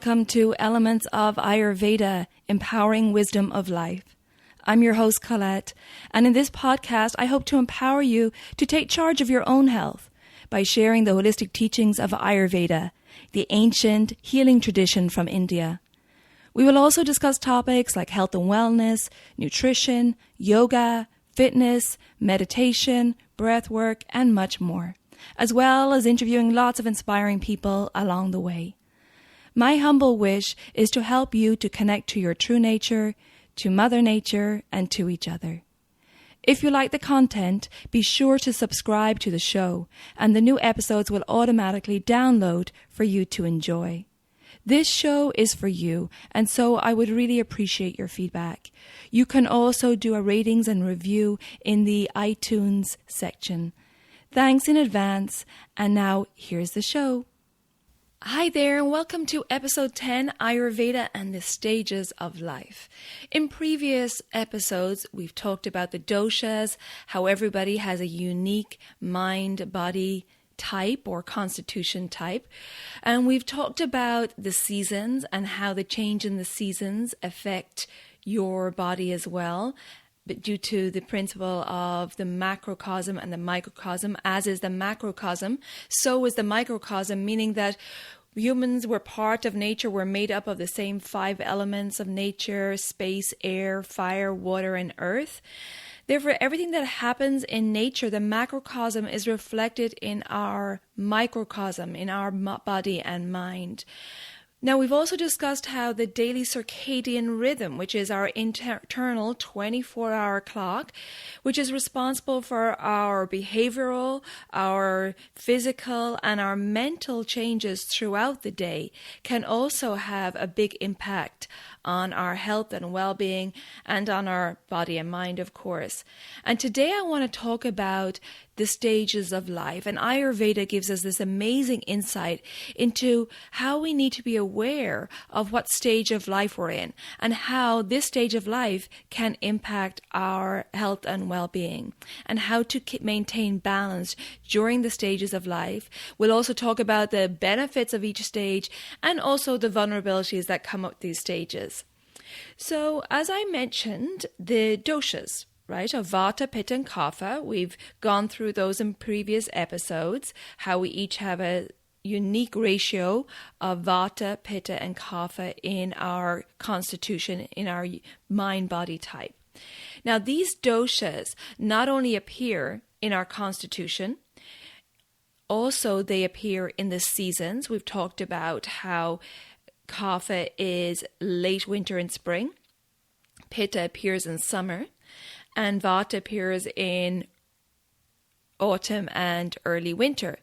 welcome to Elements of Ayurveda, Empowering Wisdom of Life. I'm your host, Colette, and in this podcast, I hope to empower you to take charge of your own health by sharing the holistic teachings of Ayurveda, the ancient healing tradition from India. We will also discuss topics like health and wellness, nutrition, yoga, fitness, meditation, breath work, and much more, as well as interviewing lots of inspiring people along the way. My humble wish is to help you to connect to your true nature, to Mother Nature, and to each other. If you like the content, be sure to subscribe to the show, and the new episodes will automatically download for you to enjoy. This show is for you, and so I would really appreciate your feedback. You can also do a ratings and review in the iTunes section. Thanks in advance, and now here's the show. Hi there, and welcome to episode 10, Ayurveda and the Stages of Life. In previous episodes, we've talked about the doshas, how everybody has a unique mind-body type or constitution type. And we've talked about the seasons and how the change in the seasons affect your body as well. But due to the principle of the macrocosm and the microcosm, as is the macrocosm, so is the microcosm, meaning that humans were part of nature. We're made up of the same 5 elements of nature: space, air, fire, water, and earth. Therefore, everything that happens in nature, the macrocosm, is reflected in our microcosm, in our body and mind. Now, we've also discussed how the daily circadian rhythm, which is our internal 24-hour clock, which is responsible for our behavioral, our physical, and our mental changes throughout the day, can also have a big impact on our health and well-being and on our body and mind, of course. And today I want to talk about the stages of life. And Ayurveda gives us this amazing insight into how we need to be aware of what stage of life we're in and how this stage of life can impact our health and well-being and how to maintain balance during the stages of life. We'll also talk about the benefits of each stage and also the vulnerabilities that come up these stages. So, as I mentioned, the doshas, right, of Vata, Pitta, and Kapha. We've gone through those in previous episodes, how we each have a unique ratio of Vata, Pitta, and Kapha in our constitution, in our mind-body type. Now, these doshas not only appear in our constitution, also they appear in the seasons. We've talked about how Kapha is late winter and spring, Pitta appears in summer, and Vata appears in autumn and early winter.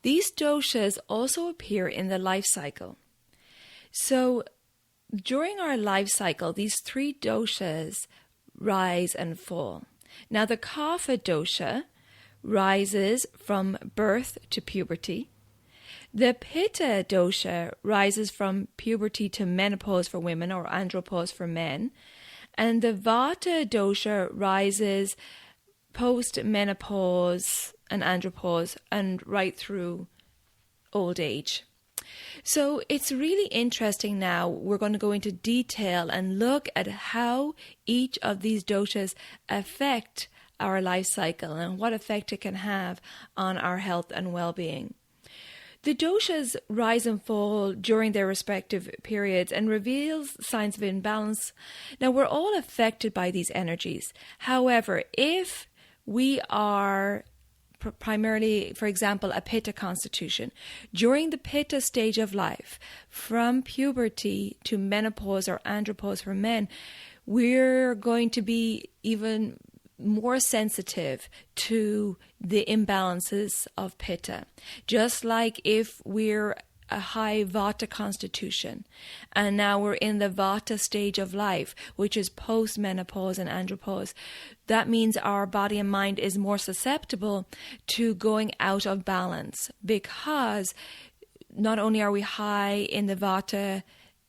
These doshas also appear in the life cycle. So during our life cycle, these 3 doshas rise and fall. Now the Kapha dosha rises from birth to puberty. The Pitta dosha rises from puberty to menopause for women or andropause for men. And the Vata dosha rises post-menopause and andropause and right through old age. So it's really interesting now. We're going to go into detail and look at how each of these doshas affect our life cycle and what effect it can have on our health and well-being. The doshas rise and fall during their respective periods and reveals signs of imbalance. Now, we're all affected by these energies. However, if we are primarily, for example, a Pitta constitution, during the Pitta stage of life, from puberty to menopause or andropause for men, we're going to be even more sensitive to the imbalances of Pitta. Just like if we're a high Vata constitution and now we're in the Vata stage of life, which is post-menopause and andropause, that means our body and mind is more susceptible to going out of balance, because not only are we high in the Vata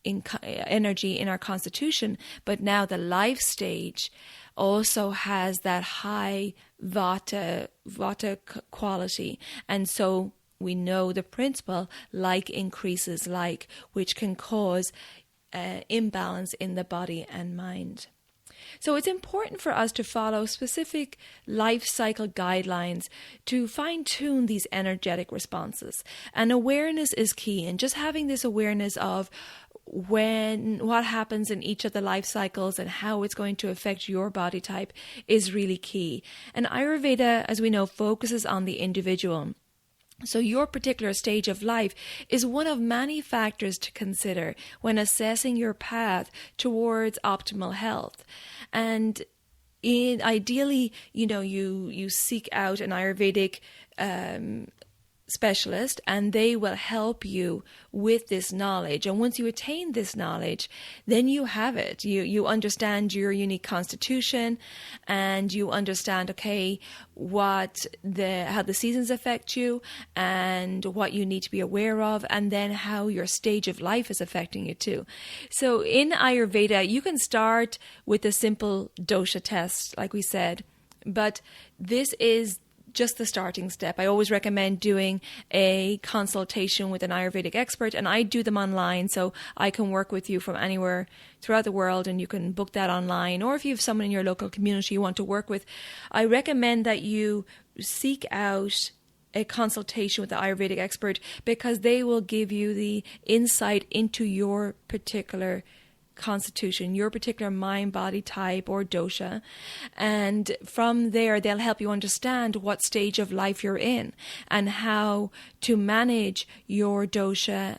energy in our constitution, but now the life stage also has that high Vata quality, and so we know the principle, like increases like, which can cause imbalance in the body and mind. So it's important for us to follow specific life cycle guidelines to fine-tune these energetic responses. And awareness is key. And just having this awareness of what happens in each of the life cycles and how it's going to affect your body type is really key. And Ayurveda, as we know, focuses on the individual. So your particular stage of life is one of many factors to consider when assessing your path towards optimal health. And ideally, you seek out an Ayurvedic specialist, and they will help you with this knowledge. And once you attain this knowledge, then you have it. You understand your unique constitution, and you understand, okay, how the seasons affect you, and what you need to be aware of, and then how your stage of life is affecting you too. So in Ayurveda, you can start with a simple dosha test, like we said, but this is just the starting step. I always recommend doing a consultation with an Ayurvedic expert, and I do them online, so I can work with you from anywhere throughout the world, and you can book that online. Or if you have someone in your local community you want to work with, I recommend that you seek out a consultation with the Ayurvedic expert, because they will give you the insight into your particular constitution, your particular mind, body type, or dosha. And from there, they'll help you understand what stage of life you're in and how to manage your dosha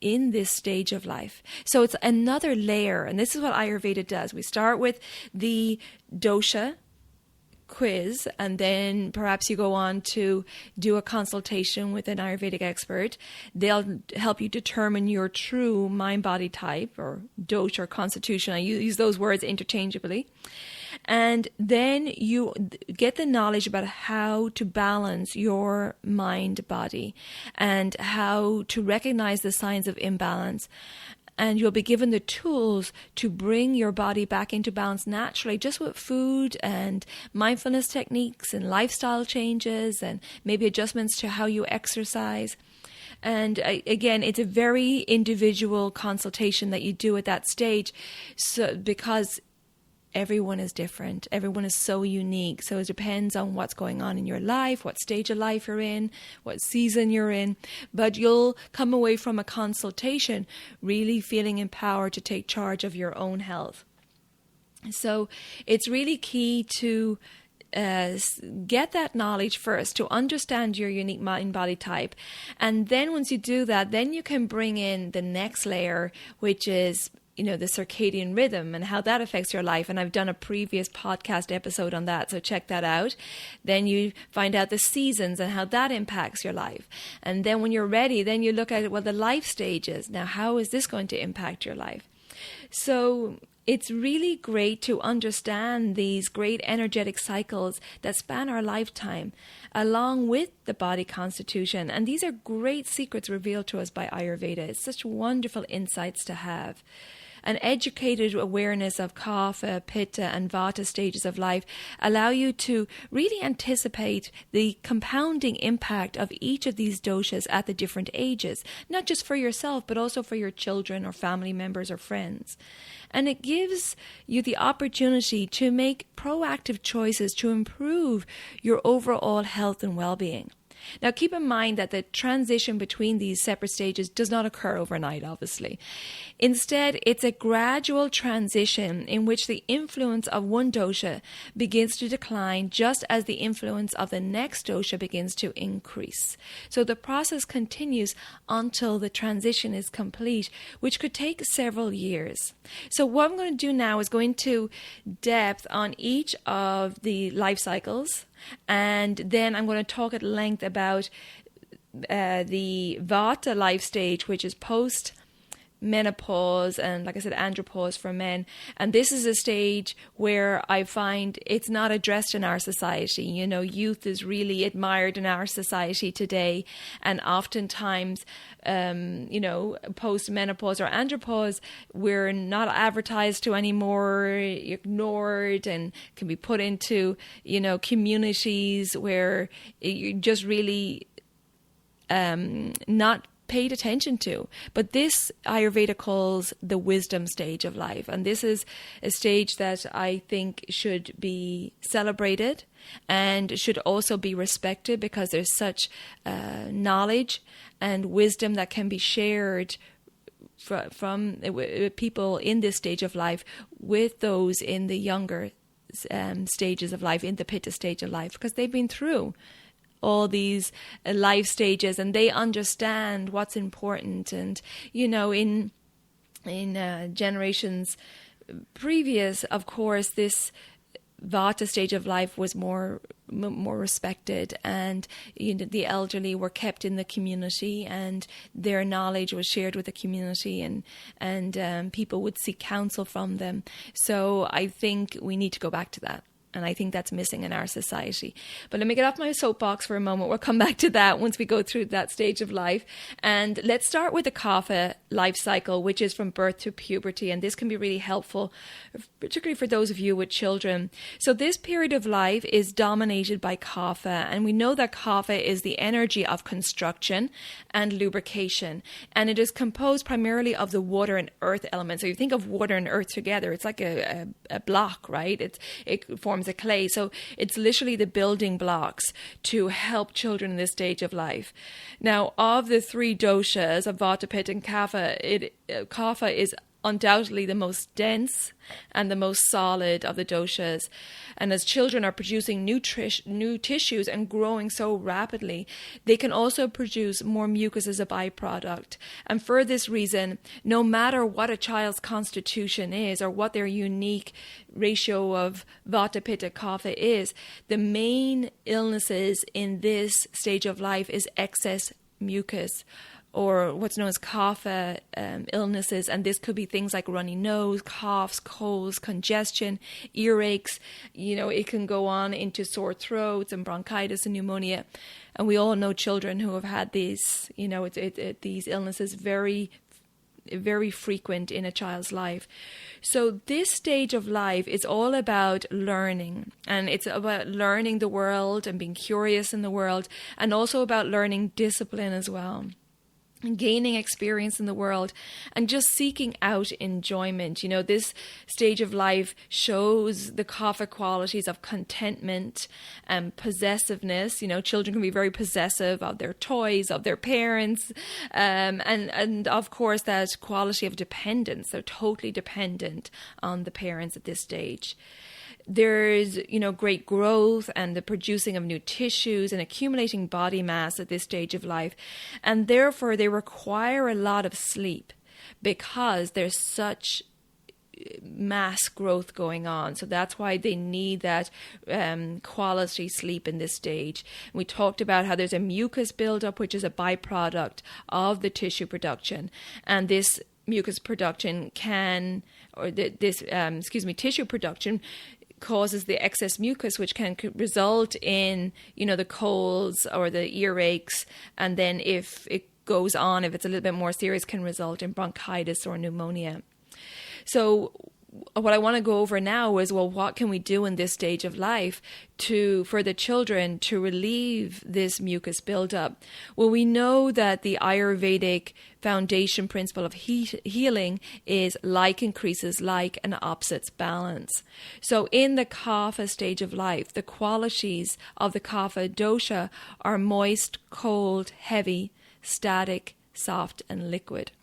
in this stage of life. So it's another layer, and this is what Ayurveda does. We start with the dosha quiz, and then perhaps you go on to do a consultation with an Ayurvedic expert. They'll help you determine your true mind-body type, or dosha, or constitution. I use those words interchangeably. And then you get the knowledge about how to balance your mind-body and how to recognize the signs of imbalance. And you'll be given the tools to bring your body back into balance naturally, just with food and mindfulness techniques and lifestyle changes and maybe adjustments to how you exercise. And again, it's a very individual consultation that you do at that stage, so because everyone is different. Everyone is so unique. So it depends on what's going on in your life, what stage of life you're in, what season you're in. But you'll come away from a consultation really feeling empowered to take charge of your own health. So it's really key to get that knowledge first, to understand your unique mind-body type. And then once you do that, then you can bring in the next layer, which is the circadian rhythm and how that affects your life. And I've done a previous podcast episode on that, so check that out. Then you find out the seasons and how that impacts your life. And then when you're ready, then you look at the life stages. Now, how is this going to impact your life? So it's really great to understand these great energetic cycles that span our lifetime, along with the body constitution. And these are great secrets revealed to us by Ayurveda. It's such wonderful insights to have. An educated awareness of Kapha, Pitta, and Vata stages of life allow you to really anticipate the compounding impact of each of these doshas at the different ages, not just for yourself, but also for your children or family members or friends. And it gives you the opportunity to make proactive choices to improve your overall health and well-being. Now, keep in mind that the transition between these separate stages does not occur overnight, obviously. Instead, it's a gradual transition in which the influence of one dosha begins to decline just as the influence of the next dosha begins to increase. So the process continues until the transition is complete, which could take several years. So what I'm going to do now is go into depth on each of the life cycles, and then I'm going to talk at length about the Vata life stage, which is post-menopause, and like I said, andropause for men. And this is a stage where I find it's not addressed in our society. Youth is really admired in our society today, and oftentimes, post-menopause or andropause, we're not advertised to anymore, ignored, and can be put into, communities where you just really not paid attention to. But this Ayurveda calls the wisdom stage of life. And this is a stage that I think should be celebrated and should also be respected, because there's such knowledge and wisdom that can be shared from people in this stage of life with those in the younger stages of life, in the Pitta stage of life, because they've been through all these life stages and they understand what's important. And in generations previous, of course, this Vata stage of life was more respected, and the elderly were kept in the community, and their knowledge was shared with the community, and people would seek counsel from them. So I think we need to go back to that. And I think that's missing in our society. But let me get off my soapbox for a moment. We'll come back to that once we go through that stage of life. And let's start with the Kapha life cycle, which is from birth to puberty. And this can be really helpful, particularly for those of you with children. So this period of life is dominated by Kapha. And we know that Kapha is the energy of construction and lubrication. And it is composed primarily of the water and earth elements. So you think of water and earth together, it's like a block, right? It forms a clay. So it's literally the building blocks to help children in this stage of life. Now, of the three doshas of Vata, Pitta and Kapha, Kapha is undoubtedly the most dense and the most solid of the doshas. And as children are producing new tissues and growing so rapidly, they can also produce more mucus as a byproduct. And for this reason, no matter what a child's constitution is or what their unique ratio of Vata, Pitta, Kapha is, the main illnesses in this stage of life is excess mucus, or what's known as Kapha illnesses. And this could be things like runny nose, coughs, colds, congestion, earaches. It can go on into sore throats and bronchitis and pneumonia. And we all know children who have had these, these illnesses very, very frequent in a child's life. So this stage of life is all about learning, and it's about learning the world and being curious in the world, and also about learning discipline as well, and gaining experience in the world, and just seeking out enjoyment. This stage of life shows the Kapha qualities of contentment and possessiveness. Children can be very possessive of their toys, of their parents, and of course that quality of dependence. They're totally dependent on the parents at this stage. There's, great growth and the producing of new tissues and accumulating body mass at this stage of life. And therefore, they require a lot of sleep because there's such mass growth going on. So that's why they need that quality sleep in this stage. We talked about how there's a mucus buildup, which is a byproduct of the tissue production. And this mucus production tissue production causes the excess mucus, which can result in, the colds or the earaches. And then if it goes on, if it's a little bit more serious, can result in bronchitis or pneumonia. So what I want to go over now is, what can we do in this stage of life for the children to relieve this mucus buildup? Well, we know that the Ayurvedic foundation principle of healing is like increases like and opposites balance. So in the Kapha stage of life, the qualities of the Kapha dosha are moist, cold, heavy, static, soft, and liquid.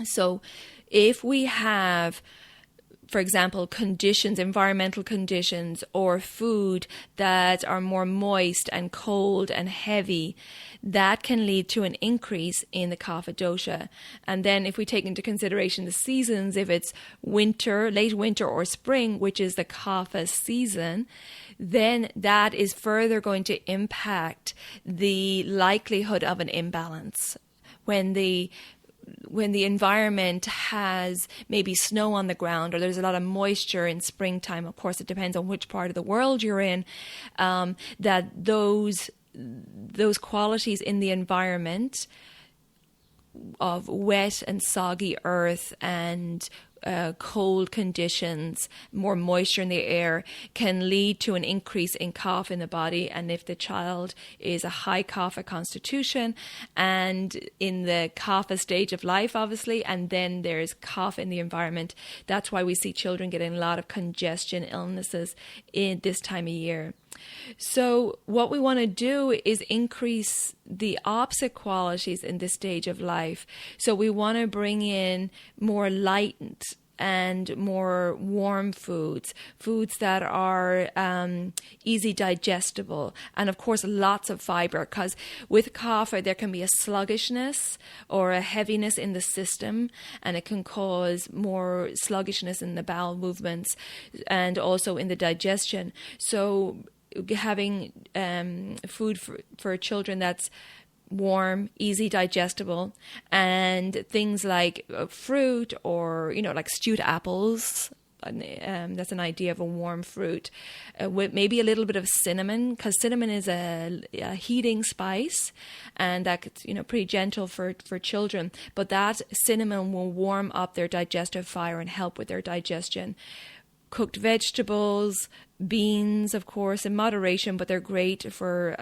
So if we have, for example, environmental conditions, or food that are more moist and cold and heavy, that can lead to an increase in the Kapha dosha. And then if we take into consideration the seasons, if it's winter, late winter or spring, which is the Kapha season, then that is further going to impact the likelihood of an imbalance. When the environment has maybe snow on the ground, or there's a lot of moisture in springtime, of course it depends on which part of the world you're in, that those qualities in the environment of wet and soggy earth and cold conditions, more moisture in the air, can lead to an increase in cough in the body. And if the child is a high Kapha constitution and in the Kapha stage of life, obviously, and then there's cough in the environment, that's why we see children getting a lot of congestion illnesses in this time of year. So what we want to do is increase the opposite qualities in this stage of life. So we want to bring in more light and more warm foods that are easy digestible, and of course lots of fiber, because with Kapha there can be a sluggishness or a heaviness in the system, and it can cause more sluggishness in the bowel movements and also in the digestion. So having food for children that's warm, easy digestible, and things like fruit or, like stewed apples. That's an idea of a warm fruit with maybe a little bit of cinnamon, because cinnamon is a heating spice, and that's pretty gentle for children. But that cinnamon will warm up their digestive fire and help with their digestion. Cooked vegetables, beans, of course, in moderation, but they're great for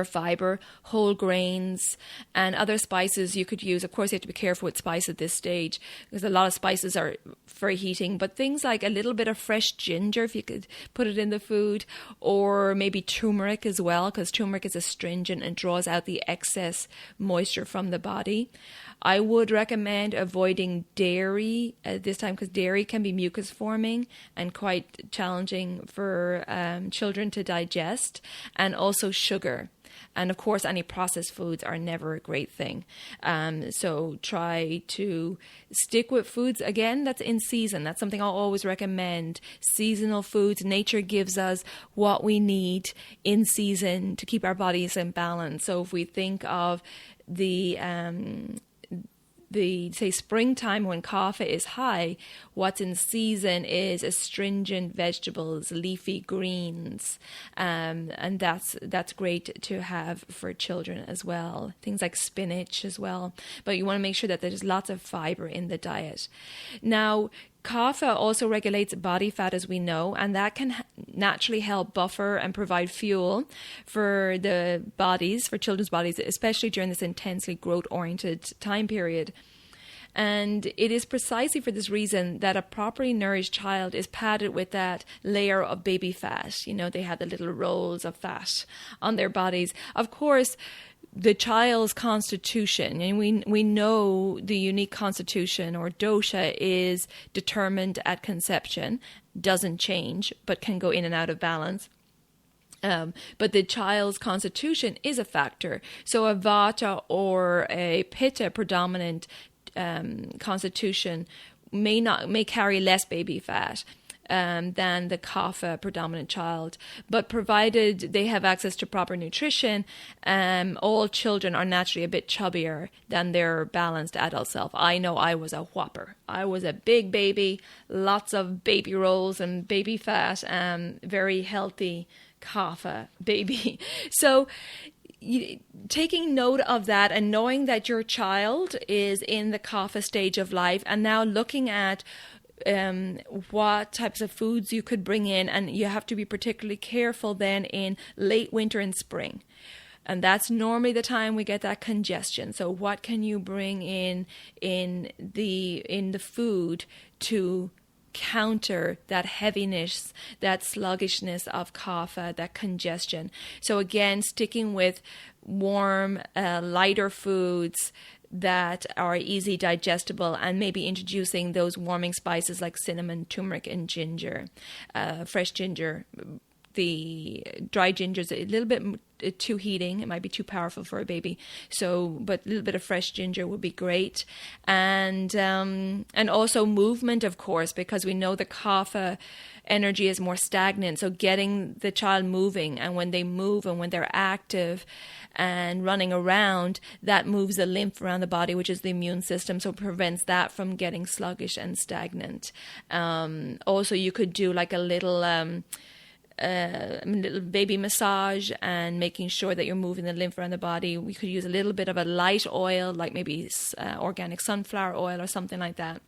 fiber, whole grains, and other spices you could use. Of course, you have to be careful with spice at this stage, because a lot of spices are very heating, but things like a little bit of fresh ginger, if you could put it in the food, or maybe turmeric as well, because turmeric is astringent and draws out the excess moisture from the body. I would recommend avoiding dairy at this time, because dairy can be mucus forming and quite challenging for children to digest, and also sugar. And of course, any processed foods are never a great thing. So try to stick with foods, again, that's in season. That's something I'll always recommend. Seasonal foods. Nature gives us what we need in season to keep our bodies in balance. So if we think of the say springtime when Kapha is high, what's in season is astringent vegetables, leafy greens, and that's great to have for children as well. Things like spinach as well. But you want to make sure that there's lots of fiber in the diet. Now, Kapha also regulates body fat, as we know, and that can naturally help buffer and provide fuel for the bodies, for children's bodies, especially during this intensely growth-oriented time period. And it is precisely for this reason that a properly nourished child is padded with that layer of baby fat. They have the little rolls of fat on their bodies. Of course, the child's constitution, and we know the unique constitution or dosha is determined at conception, doesn't change, but can go in and out of balance. But the child's constitution is a factor. So a Vata or a Pitta predominant constitution may carry less baby fat than the Kapha predominant child. But provided they have access to proper nutrition, all children are naturally a bit chubbier than their balanced adult self. I know I was a whopper. I was a big baby, lots of baby rolls and baby fat, very healthy Kapha baby. So taking note of that and knowing that your child is in the Kapha stage of life, and now looking at what types of foods you could bring in, and you have to be particularly careful then in late winter and spring. And that's normally the time we get that congestion. So what can you bring in the food to counter that heaviness, that sluggishness of Kapha, that congestion? So again, sticking with warm, lighter foods that are easy digestible, and maybe introducing those warming spices like cinnamon, turmeric, and ginger, fresh ginger. The dry ginger is a little bit too heating. It might be too powerful for a baby. But a little bit of fresh ginger would be great. And also movement, of course, because we know the Kapha energy is more stagnant. So getting the child moving, and when they move and when they're active and running around, that moves the lymph around the body, which is the immune system. So it prevents that from getting sluggish and stagnant. Also, you could do like a little baby massage, and making sure that you're moving the lymph around the body. We could use a little bit of a light oil, like maybe organic sunflower oil or something like that.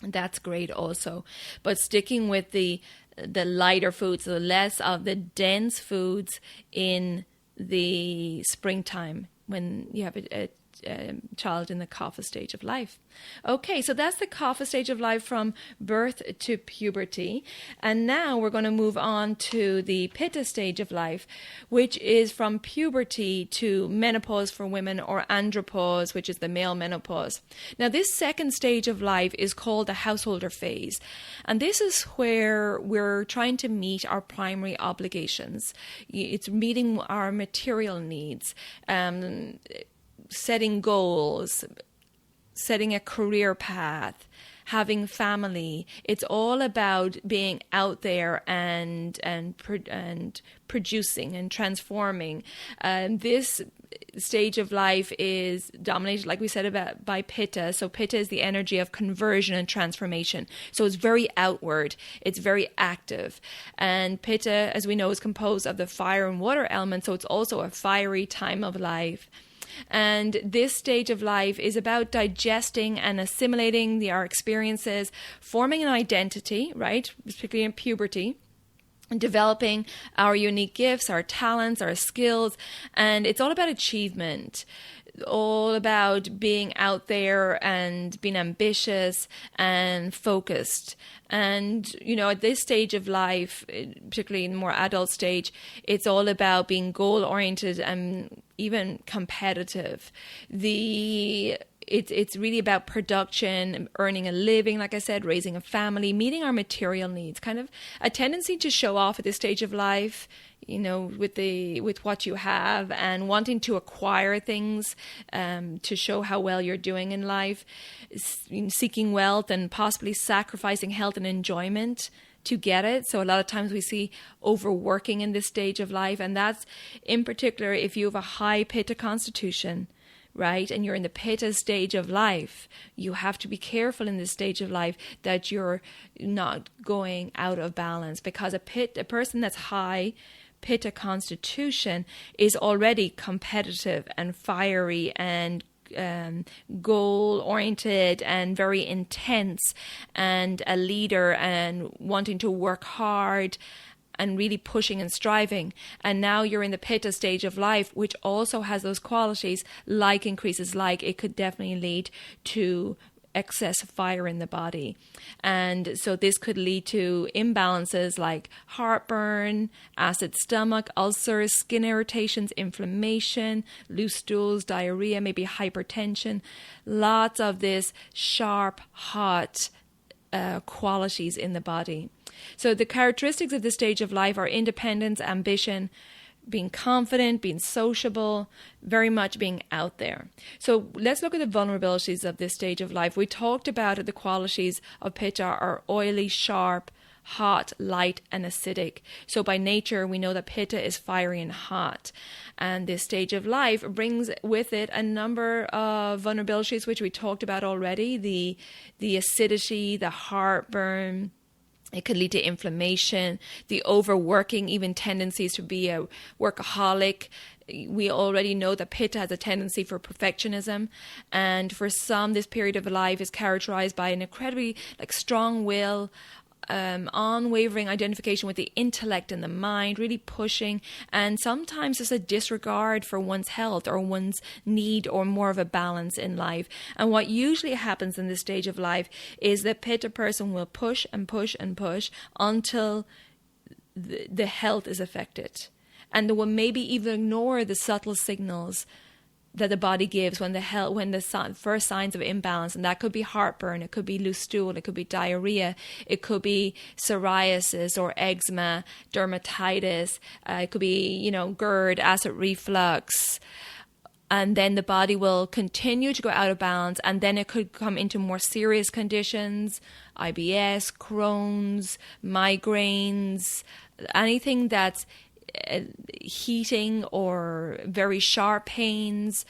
That's great also. But sticking with the lighter foods, the less of the dense foods in the springtime when you have a child in the Kapha stage of life. Okay, so that's the Kapha stage of life from birth to puberty. And now we're going to move on to the Pitta stage of life, which is from puberty to menopause for women, or andropause, which is the male menopause. Now, this second stage of life is called the householder phase. And this is where we're trying to meet our primary obligations. It's meeting our material needs, setting goals, setting a career path, having family. It's all about being out there and producing and transforming. This stage of life is dominated, like we said, by Pitta. So Pitta is the energy of conversion and transformation. So it's very outward. It's very active. And Pitta, as we know, is composed of the fire and water elements. So it's also a fiery time of life. And this stage of life is about digesting and assimilating our experiences, forming an identity, right, particularly in puberty, developing our unique gifts, our talents, our skills. And it's all about achievement, all about being out there and being ambitious and focused. And, at this stage of life, particularly in the more adult stage, it's all about being goal-oriented and even competitive. It's really about production, earning a living, like I said, raising a family, meeting our material needs, kind of a tendency to show off at this stage of life, with what you have, and wanting to acquire things to show how well you're doing in life, seeking wealth and possibly sacrificing health and enjoyment to get it. So a lot of times we see overworking in this stage of life, and that's in particular if you have a high Pitta constitution, right, and you're in the Pitta stage of life. You have to be careful in this stage of life that you're not going out of balance, because a person that's high Pitta constitution is already competitive and fiery and goal-oriented and very intense, and a leader and wanting to work hard and really pushing and striving. And now you're in the Pitta stage of life, which also has those qualities, like increases like, it could definitely lead to excess fire in the body. And so this could lead to imbalances like heartburn, acid stomach, ulcers, skin irritations, inflammation, loose stools, diarrhea, maybe hypertension. Lots of this sharp, hot qualities in the body. So the characteristics of this stage of life are independence, ambition, being confident, being sociable, very much being out there. So let's look at the vulnerabilities of this stage of life. We talked about the qualities of Pitta are oily, sharp, hot, light, and acidic. So by nature, we know that Pitta is fiery and hot. And this stage of life brings with it a number of vulnerabilities, which we talked about already, the acidity, the heartburn. It could lead to inflammation, the overworking, even tendencies to be a workaholic. We already know that Pitta has a tendency for perfectionism. And for some, this period of life is characterized by an incredibly strong will, unwavering identification with the intellect and the mind, really pushing, and sometimes just a disregard for one's health or one's need, or more of a balance in life. And what usually happens in this stage of life is that Pitta person will push and push and push until the health is affected, and they will maybe even ignore the subtle signals that the body gives when the first signs of imbalance. And that could be heartburn, it could be loose stool, it could be diarrhea, it could be psoriasis or eczema, dermatitis, it could be GERD, acid reflux. And then the body will continue to go out of balance, and then it could come into more serious conditions, IBS, Crohn's, migraines, anything that's heating or very sharp pains,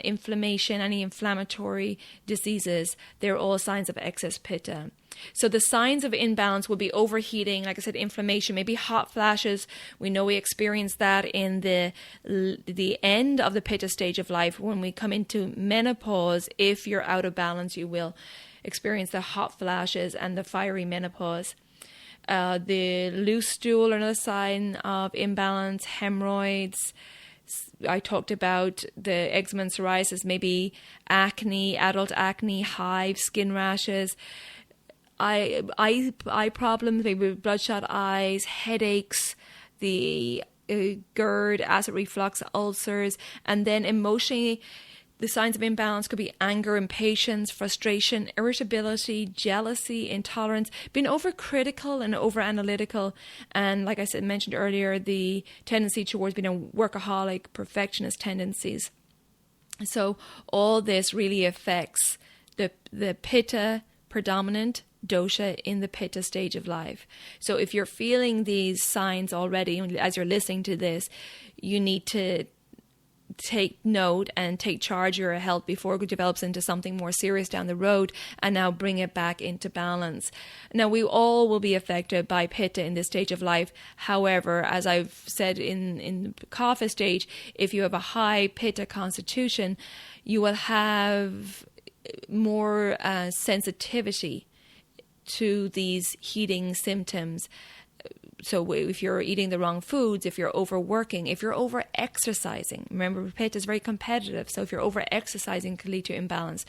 inflammation, any inflammatory diseases. They're all signs of excess Pitta. So the signs of imbalance will be overheating, like I said, inflammation, maybe hot flashes. We know we experience that in the end of the Pitta stage of life. When we come into menopause, if you're out of balance, you will experience the hot flashes and the fiery menopause. The loose stool, another sign of imbalance, hemorrhoids. I talked about the eczema and psoriasis, maybe acne, adult acne, hives, skin rashes, eye problems, maybe bloodshot eyes, headaches, the GERD, acid reflux, ulcers, and then emotionally, the signs of imbalance could be anger, impatience, frustration, irritability, jealousy, intolerance, being overcritical and over-analytical, and like I said, mentioned earlier, the tendency towards being a workaholic, perfectionist tendencies. So all this really affects the Pitta predominant dosha in the Pitta stage of life. So if you're feeling these signs already, as you're listening to this, you need to take note and take charge of your health before it develops into something more serious down the road, and now bring it back into balance. Now, we all will be affected by Pitta in this stage of life. However, as I've said in the Kapha stage, if you have a high Pitta constitution, you will have more sensitivity to these heating symptoms. So if you're eating the wrong foods, if you're overworking, if you're over-exercising, remember Pitta is very competitive, so if you're over-exercising, it can lead to imbalance.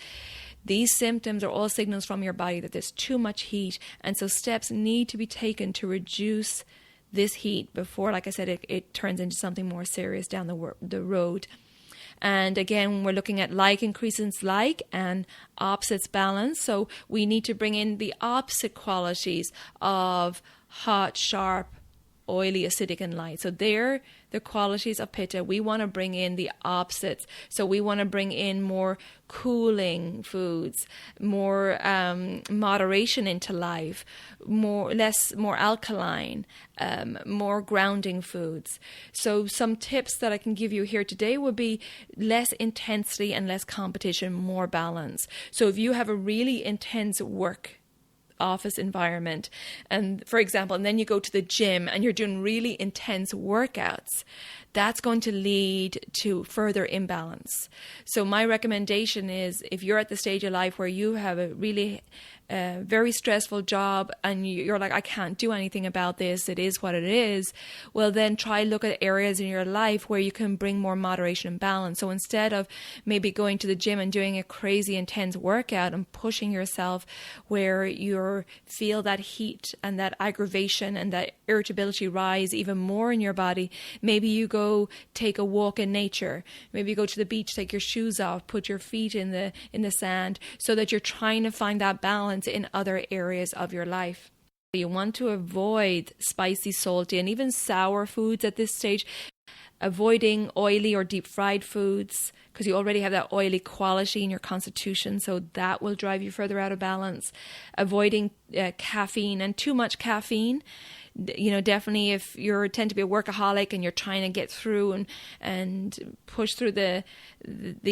These symptoms are all signals from your body that there's too much heat, and so steps need to be taken to reduce this heat before, like I said, it turns into something more serious down the road. And again, we're looking at like increases like and opposites balance. So we need to bring in the opposite qualities of hot, sharp, oily, acidic, and light. So they're the qualities of Pitta. We want to bring in the opposites. So we want to bring in more cooling foods, more moderation into life, more alkaline, more grounding foods. So some tips that I can give you here today would be less intensity and less competition, more balance. So if you have a really intense work office environment, and for example, and then you go to the gym and you're doing really intense workouts, that's going to lead to further imbalance. So my recommendation is, if you're at the stage of life where you have a really very stressful job and you're like, I can't do anything about this, it is what it is, well then try look at areas in your life where you can bring more moderation and balance. So instead of maybe going to the gym and doing a crazy intense workout and pushing yourself where you feel that heat and that aggravation and that irritability rise even more in your body, maybe you go take a walk in nature. Maybe you go to the beach, take your shoes off, put your feet in the sand, so that you're trying to find that balance in other areas of your life. You want to avoid spicy, salty, and even sour foods at this stage. Avoiding oily or deep fried foods, because you already have that oily quality in your constitution, so that will drive you further out of balance. Avoiding caffeine and too much caffeine. You know, definitely if you tend to be a workaholic and you're trying to get through and push through the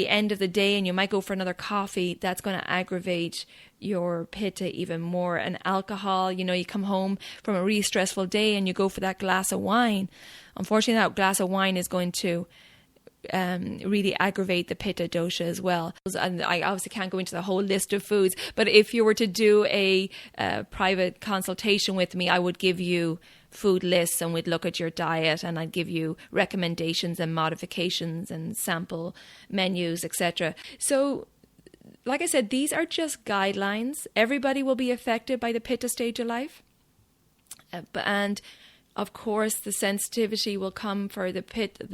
end of the day, and you might go for another coffee, that's going to aggravate your Pitta even more. And alcohol, you know, you come home from a really stressful day and you go for that glass of wine. Unfortunately, that glass of wine is going to really aggravate the Pitta dosha as well. And I obviously can't go into the whole list of foods, but if you were to do a private consultation with me, I would give you food lists and we'd look at your diet, and I'd give you recommendations and modifications and sample menus, etc. So like I said, these are just guidelines. Everybody will be affected by the Pitta stage of life. And of course, the sensitivity will come for the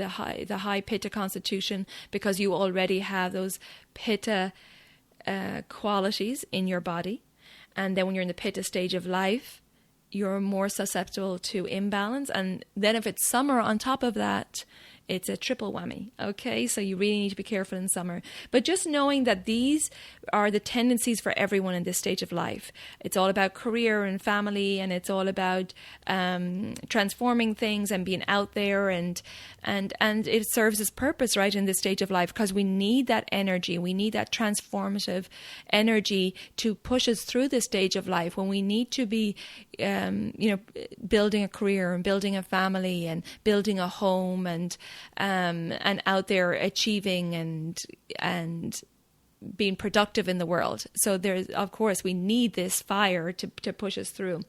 high Pitta constitution, because you already have those Pitta qualities in your body. And then when you're in the Pitta stage of life, you're more susceptible to imbalance. And then if it's summer on top of that, it's a triple whammy. Okay, so you really need to be careful in summer. But just knowing that these are the tendencies for everyone in this stage of life. It's all about career and family, and it's all about transforming things and being out there, and it serves its purpose, right, in this stage of life, because we need that energy. We need that transformative energy to push us through this stage of life, when we need to be building a career and building a family and building a home and out there achieving and being productive in the world. So there's, of course, we need this fire to push us through.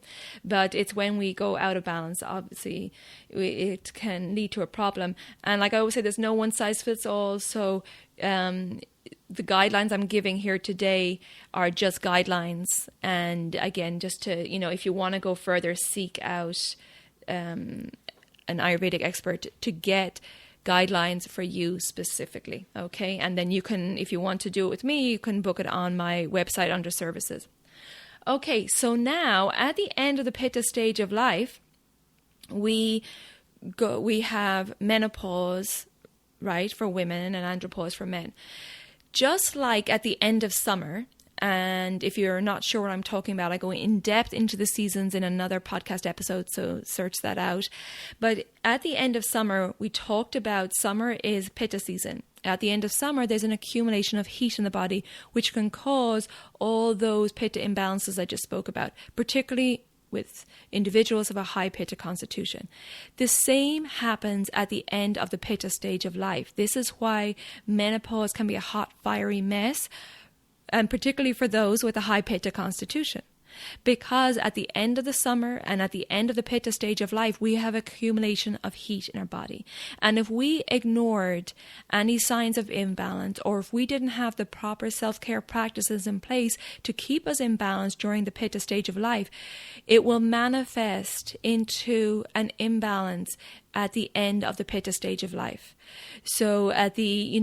But it's when we go out of balance, obviously, it can lead to a problem. And like I always say, there's no one size fits all. So the guidelines I'm giving here today are just guidelines. And again, just to, if you want to go further, seek out an Ayurvedic expert to get guidelines for you specifically. Okay. And then you can, if you want to do it with me, you can book it on my website under services. Okay. So now at the end of the Pitta stage of life, we have menopause, right, for women, and andropause for men. Just like at the end of summer, and if you're not sure what I'm talking about, I go in depth into the seasons in another podcast episode, so search that out. But at the end of summer, we talked about summer is Pitta season. At the end of summer, there's an accumulation of heat in the body, which can cause all those Pitta imbalances I just spoke about, particularly with individuals of a high Pitta constitution. The same happens at the end of the Pitta stage of life. This is why menopause can be a hot, fiery mess, and particularly for those with a high Pitta constitution. Because at the end of the summer and at the end of the Pitta stage of life, we have accumulation of heat in our body. And if we ignored any signs of imbalance, or if we didn't have the proper self-care practices in place to keep us in balance during the Pitta stage of life, it will manifest into an imbalance at the end of the Pitta stage of life. So at the,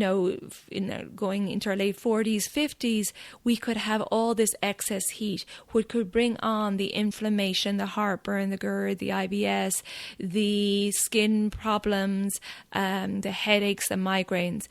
going into our late 40s, 50s, we could have all this excess heat, which could bring on the inflammation, the heartburn, the GERD, the IBS, the skin problems, the headaches, the migraines,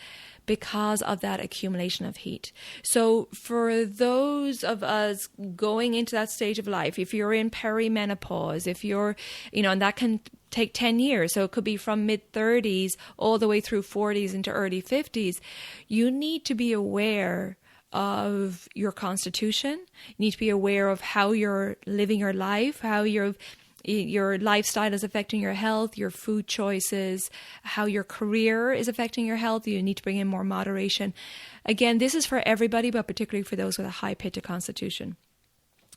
because of that accumulation of heat. So for those of us going into that stage of life, if you're in perimenopause, if you're, and that can take 10 years, so it could be from mid-30s all the way through 40s into early 50s, you need to be aware of your constitution. You need to be aware of how you're living your life, how your lifestyle is affecting your health, your food choices, how your career is affecting your health. You need to bring in more moderation. Again, this is for everybody, but particularly for those with a high Pitta constitution.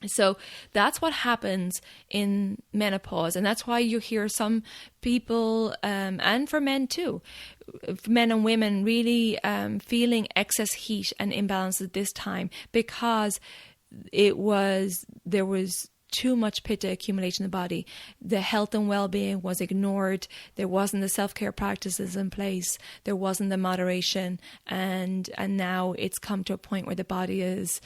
So that's what happens in menopause. And that's why you hear some people, and for men too, men and women really feeling excess heat and imbalance at this time, because there was too much Pitta accumulation in the body. The health and well-being was ignored. There wasn't the self-care practices in place. There wasn't the moderation. And now it's come to a point where the body is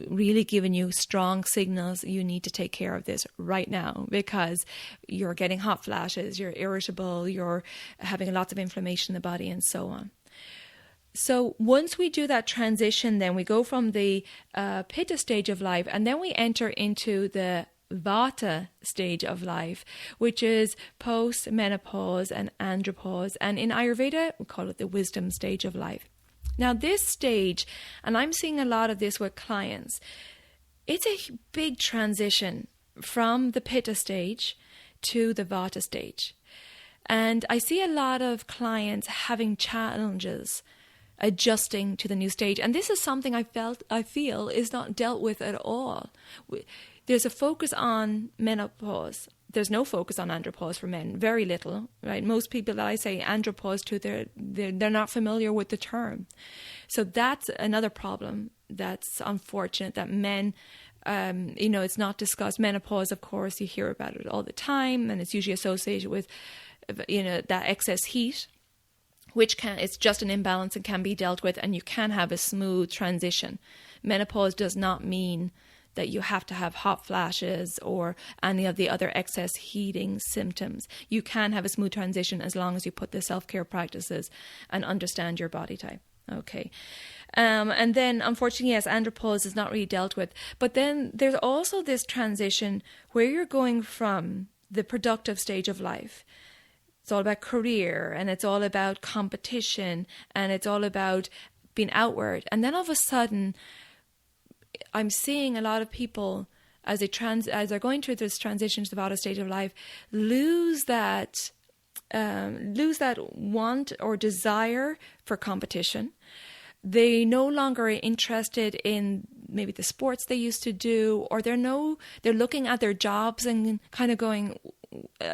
really giving you strong signals. You need to take care of this right now, because you're getting hot flashes, you're irritable, you're having lots of inflammation in the body, and so on. So once we do that transition, then we go from the Pitta stage of life, and then we enter into the Vata stage of life, which is post-menopause and andropause. And in Ayurveda, we call it the wisdom stage of life. Now this stage, and I'm seeing a lot of this with clients, it's a big transition from the Pitta stage to the Vata stage. And I see a lot of clients having challenges adjusting to the new stage. And this is something I feel is not dealt with at all. There's a focus on menopause. There's no focus on andropause for men, very little, right? Most people that I say andropause to, they're not familiar with the term. So that's another problem that's unfortunate, that men, it's not discussed. Menopause, of course, you hear about it all the time, and it's usually associated with, that excess heat, it's just an imbalance and can be dealt with, and you can have a smooth transition. Menopause does not mean that you have to have hot flashes or any of the other excess heating symptoms. You can have a smooth transition as long as you put the self-care practices and understand your body type. Okay. And then, unfortunately, yes, andropause is not really dealt with. But then there's also this transition where you're going from the productive stage of life. It's all about career, and it's all about competition, and it's all about being outward. And then all of a sudden, I'm seeing a lot of people, as they're going through this transition to the Vata stage of life, lose that want or desire for competition, they no longer are interested in maybe the sports they used to do, or they're looking at their jobs and kind of going,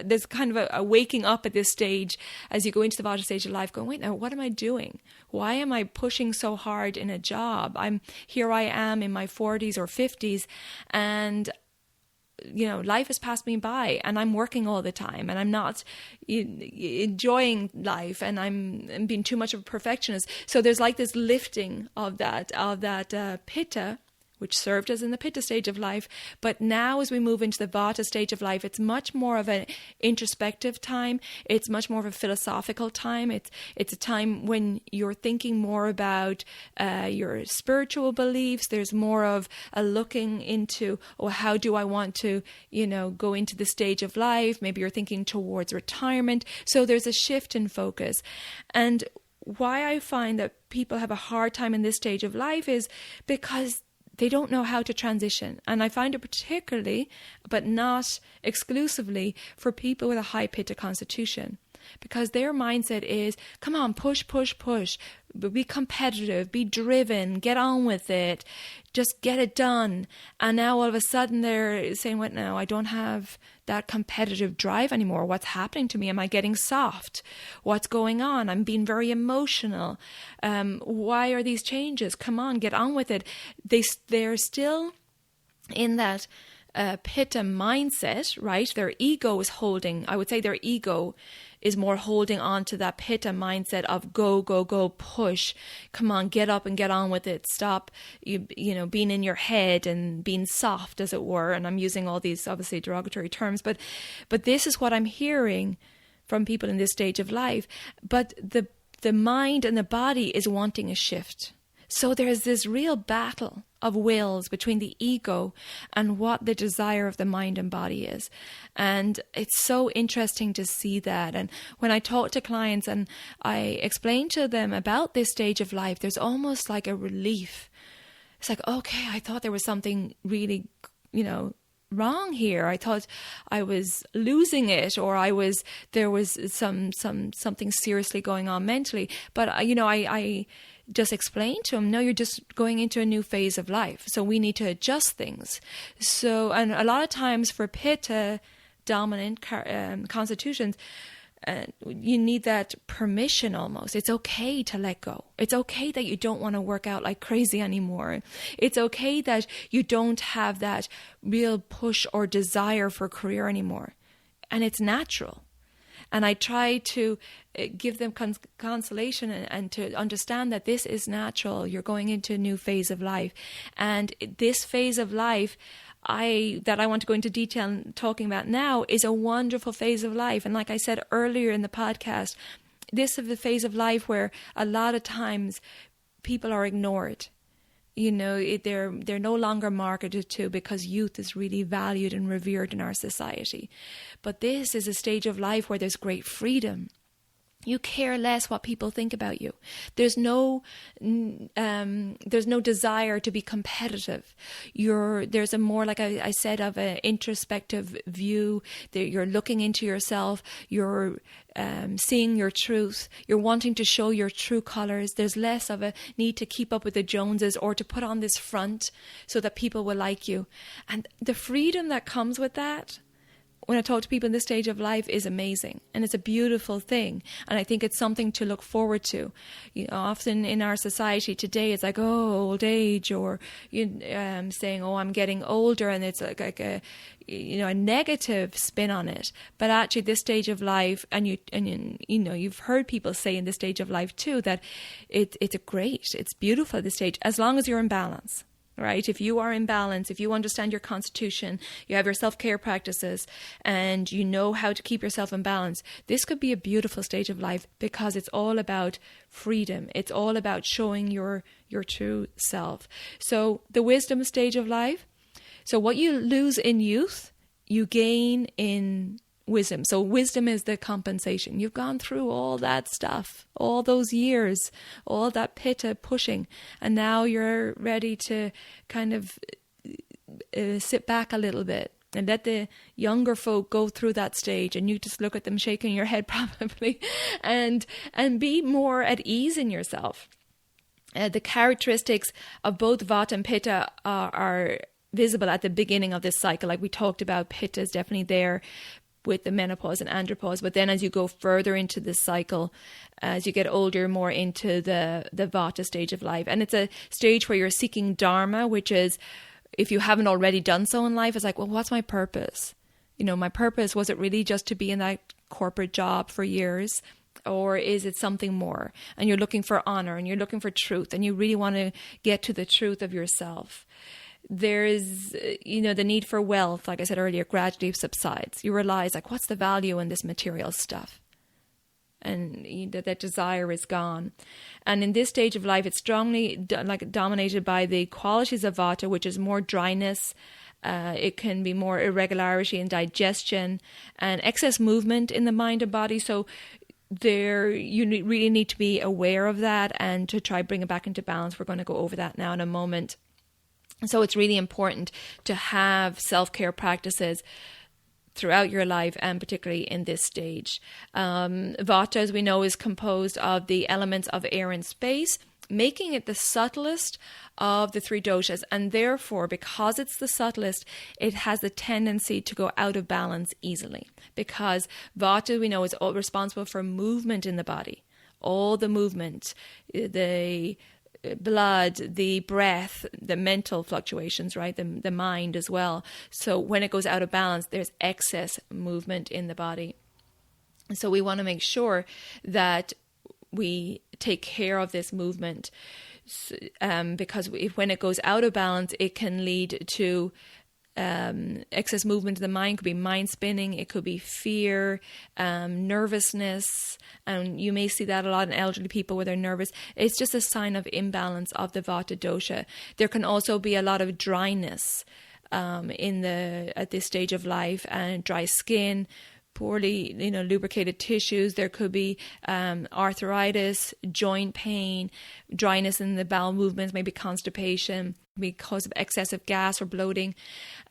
there's kind of a waking up at this stage as you go into the Vata stage of life, going, wait, now what am I doing? Why am I pushing so hard in a job? I am in my 40s or 50s, and life has passed me by, and I'm working all the time, and I'm not enjoying life, and I'm being too much of a perfectionist. So there's like this lifting of that Pitta, which served us in the Pitta stage of life. But now as we move into the Vata stage of life, it's much more of an introspective time. It's much more of a philosophical time. It's a time when you're thinking more about your spiritual beliefs. There's more of a looking into, how do I want to, go into the stage of life? Maybe you're thinking towards retirement. So there's a shift in focus. And why I find that people have a hard time in this stage of life is because they don't know how to transition. And I find it particularly, but not exclusively, for people with a high Pitta constitution. Because their mindset is, come on, push, be competitive, be driven, get on with it, just get it done. And now all of a sudden they're saying, what now? I don't have that competitive drive anymore. What's happening to me? Am I getting soft? What's going on? I'm being very emotional. Why are these changes? Come on, get on with it. They're still in that Pitta mindset, right? Their ego is holding, I would say their ego is more holding on to that Pitta mindset of go, push, come on, get up and get on with it. Stop, being in your head and being soft, as it were. And I'm using all these obviously derogatory terms, but this is what I'm hearing from people in this stage of life. But the mind and the body is wanting a shift. So there's this real battle of wills between the ego and what the desire of the mind and body is. And it's so interesting to see that. And when I talk to clients and I explain to them about this stage of life, there's almost like a relief. It's like, okay, I thought there was something really, wrong here. I thought I was losing it, or there was something seriously going on mentally. But I just explain to them, no, you're just going into a new phase of life. So we need to adjust things. So, and a lot of times for Pitta dominant constitutions, you need that permission almost. It's okay to let go. It's okay that you don't want to work out like crazy anymore. It's okay that you don't have that real push or desire for a career anymore. And it's natural. And I try to give them consolation and to understand that this is natural. You're going into a new phase of life. And this phase of life that I want to go into detail talking about now is a wonderful phase of life. And like I said earlier in the podcast, this is the phase of life where a lot of times people are ignored. They're no longer marketed to, because youth is really valued and revered in our society. But this is a stage of life where there's great freedom. You care less what people think about you. There's no desire to be competitive. There's a more, like I said, of an introspective view. You're looking into yourself. You're seeing your truth. You're wanting to show your true colors. There's less of a need to keep up with the Joneses or to put on this front so that people will like you. And the freedom that comes with that, when I talk to people in this stage of life, is amazing. And it's a beautiful thing. And I think it's something to look forward to. Often in our society today, it's like, old age, or saying, I'm getting older. And it's like a negative spin on it. But actually this stage of life, and you've heard people say in this stage of life too, that it's beautiful at this stage, as long as you're in balance. Right? If you are in balance, if you understand your constitution, you have your self-care practices, and you know how to keep yourself in balance, this could be a beautiful stage of life, because it's all about freedom. It's all about showing your true self. So the wisdom stage of life. So what you lose in youth, you gain in wisdom. So wisdom is the compensation. You've gone through all that stuff, all those years, all that Pitta pushing, and now you're ready to kind of sit back a little bit and let the younger folk go through that stage, and you just look at them shaking your head probably and be more at ease in yourself. The characteristics of both Vata and Pitta are visible at the beginning of this cycle. Like we talked about, Pitta is definitely there with the menopause and andropause. But then as you go further into this cycle, as you get older, more into the Vata stage of life. And it's a stage where you're seeking Dharma, which is, if you haven't already done so in life, it's like, well, what's my purpose? My purpose, was it really just to be in that corporate job for years? Or is it something more? And you're looking for honor and you're looking for truth and you really want to get to the truth of yourself. There is, the need for wealth, like I said earlier, gradually subsides. You realize, like, what's the value in this material stuff? And that desire is gone. And in this stage of life, it's strongly dominated by the qualities of Vata, which is more dryness. It can be more irregularity in digestion and excess movement in the mind and body. So really need to be aware of that and to try bring it back into balance. We're going to go over that now in a moment. So it's really important to have self-care practices throughout your life, and particularly in this stage. Vata, as we know, is composed of the elements of air and space, making it the subtlest of the three doshas. And therefore, because it's the subtlest, it has the tendency to go out of balance easily. Because Vata, we know, is all responsible for movement in the body. All the movement, the blood, the breath, the mental fluctuations, right? The mind as well. So when it goes out of balance, there's excess movement in the body. So we want to make sure that we take care of this movement, because when it goes out of balance, it can lead to excess movement in the mind. It could be mind spinning, it could be fear, nervousness, and you may see that a lot in elderly people where they're nervous. It's just a sign of imbalance of the Vata dosha. There can also be a lot of dryness at this stage of life, and dry skin, poorly lubricated tissues. There could be arthritis, joint pain, dryness in the bowel movements, maybe constipation because of excessive gas or bloating,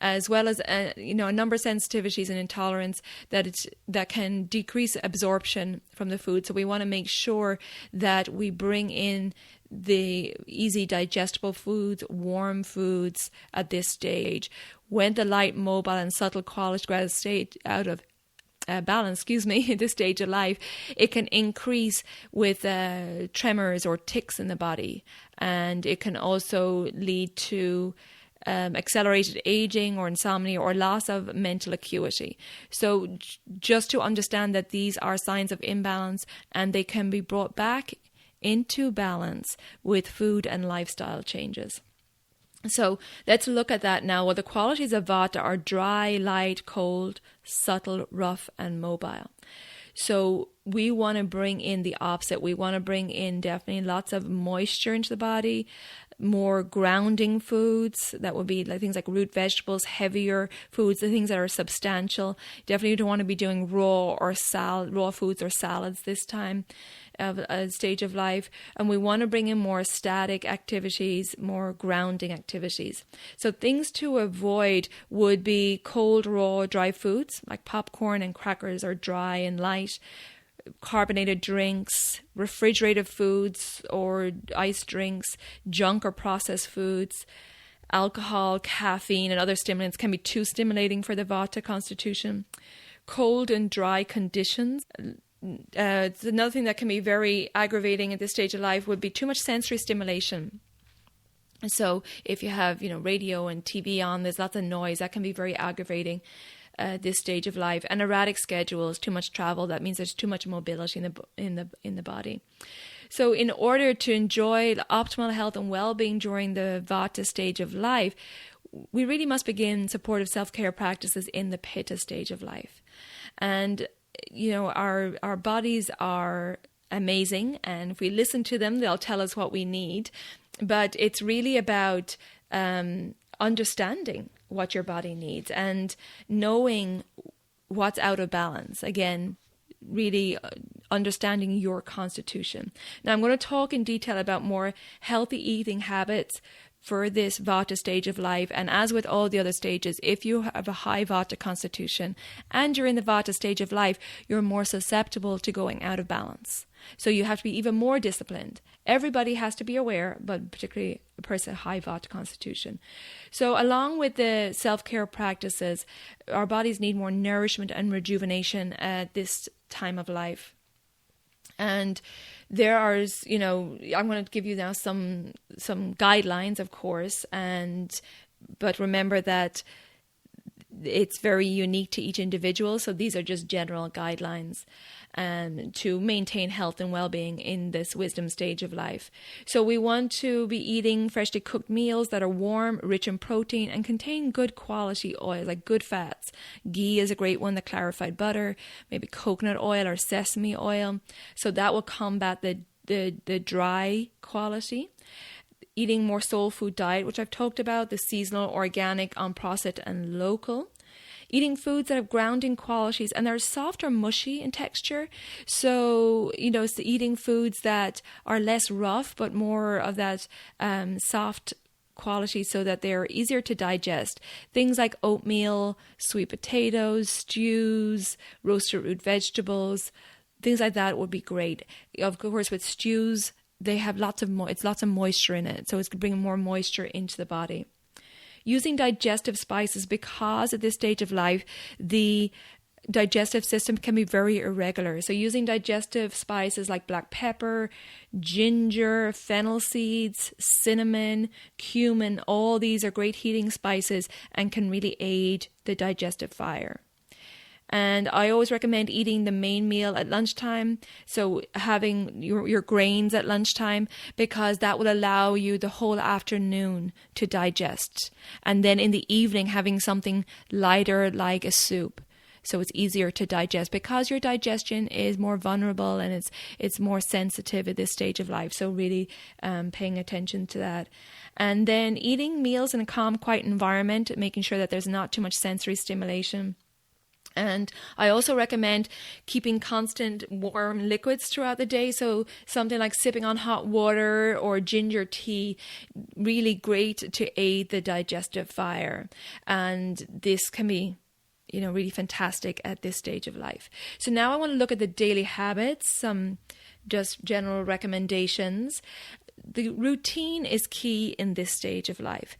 as well as a number of sensitivities and intolerance that can decrease absorption from the food. So we want to make sure that we bring in the easy digestible foods, warm foods at this stage. When the light, mobile and subtle qualities go out of balance, in this stage of life, it can increase with tremors or tics in the body, and it can also lead to accelerated aging or insomnia or loss of mental acuity. So just to understand that these are signs of imbalance, and they can be brought back into balance with food and lifestyle changes. So let's look at that now. Well, the qualities of Vata are dry, light, cold, subtle, rough, and mobile. So we want to bring in the opposite. We want to bring in definitely lots of moisture into the body, more grounding foods. That would be like things like root vegetables, heavier foods, the things that are substantial. Definitely don't want to be doing raw foods or salads this time of a stage of life. And we want to bring in more static activities, more grounding activities. So things to avoid would be cold, raw, dry foods like popcorn and crackers are dry and light. Carbonated drinks, refrigerated foods or iced drinks, junk or processed foods, alcohol, caffeine, and other stimulants can be too stimulating for the Vata constitution. Cold and dry conditions. Another thing that can be very aggravating at this stage of life would be too much sensory stimulation. So if you have, radio and TV on, there's lots of noise, that can be very aggravating this stage of life. And erratic schedules, too much travel, that means there's too much mobility in the body. So in order to enjoy the optimal health and well-being during the Vata stage of life, we really must begin supportive self-care practices in the Pitta stage of life. And our bodies are amazing, and if we listen to them, they'll tell us what we need. But it's really about understanding what your body needs and knowing what's out of balance. Again, really understanding your constitution. Now, I'm going to talk in detail about more healthy eating habits for this Vata stage of life. And as with all the other stages, if you have a high Vata constitution and you're in the Vata stage of life, you're more susceptible to going out of balance. So you have to be even more disciplined. Everybody has to be aware, but particularly a person with high Vata constitution. So along with the self-care practices, our bodies need more nourishment and rejuvenation at this time of life. And there are, I'm going to give you now some guidelines, of course, but remember that it's very unique to each individual. So these are just general guidelines to maintain health and well-being in this wisdom stage of life. So we want to be eating freshly cooked meals that are warm, rich in protein, and contain good quality oil, like good fats. Ghee is a great one, the clarified butter, maybe coconut oil or sesame oil. So that will combat the dry quality. Eating more soul food diet, which I've talked about, the seasonal, organic, unprocessed, and local. Eating foods that have grounding qualities and they're soft or mushy in texture. So, it's eating foods that are less rough, but more of that soft quality so that they're easier to digest. Things like oatmeal, sweet potatoes, stews, roasted root vegetables, things like that would be great. Of course, with stews, they have lots of moisture in it, so it's bringing more moisture into the body. Using digestive spices, because at this stage of life, the digestive system can be very irregular. So using digestive spices like black pepper, ginger, fennel seeds, cinnamon, cumin, all these are great heating spices and can really aid the digestive fire. And I always recommend eating the main meal at lunchtime. So having your grains at lunchtime, because that will allow you the whole afternoon to digest. And then in the evening, having something lighter like a soup. So it's easier to digest because your digestion is more vulnerable and it's more sensitive at this stage of life. So really paying attention to that. And then eating meals in a calm, quiet environment, making sure that there's not too much sensory stimulation. And I also recommend keeping constant warm liquids throughout the day. So something like sipping on hot water or ginger tea, really great to aid the digestive fire. And this can be, really fantastic at this stage of life. So now I want to look at the daily habits, some just general recommendations. The routine is key in this stage of life.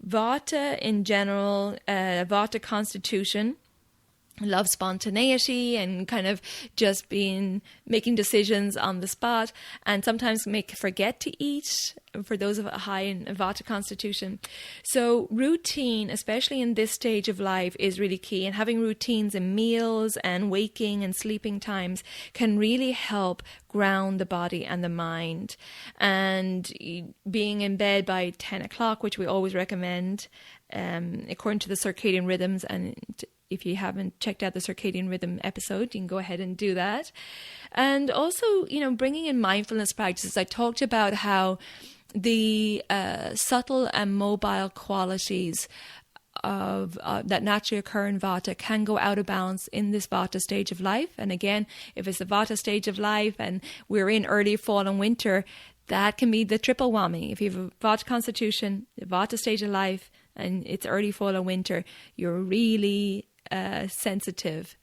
Vata in general, Vata constitution, love spontaneity and kind of just making decisions on the spot, and sometimes forget to eat for those of a high in Vata constitution. So routine, especially in this stage of life, is really key, and having routines in meals and waking and sleeping times can really help ground the body and the mind. And being in bed by 10 o'clock, which we always recommend, according to the circadian rhythms, and if you haven't checked out the circadian rhythm episode, you can go ahead and do that. And also, bringing in mindfulness practices. I talked about how the subtle and mobile qualities of that naturally occur in Vata can go out of balance in this Vata stage of life. And again, if it's the Vata stage of life and we're in early fall and winter, that can be the triple whammy. If you have a Vata constitution, the Vata stage of life, and it's early fall and winter, you're really sensitive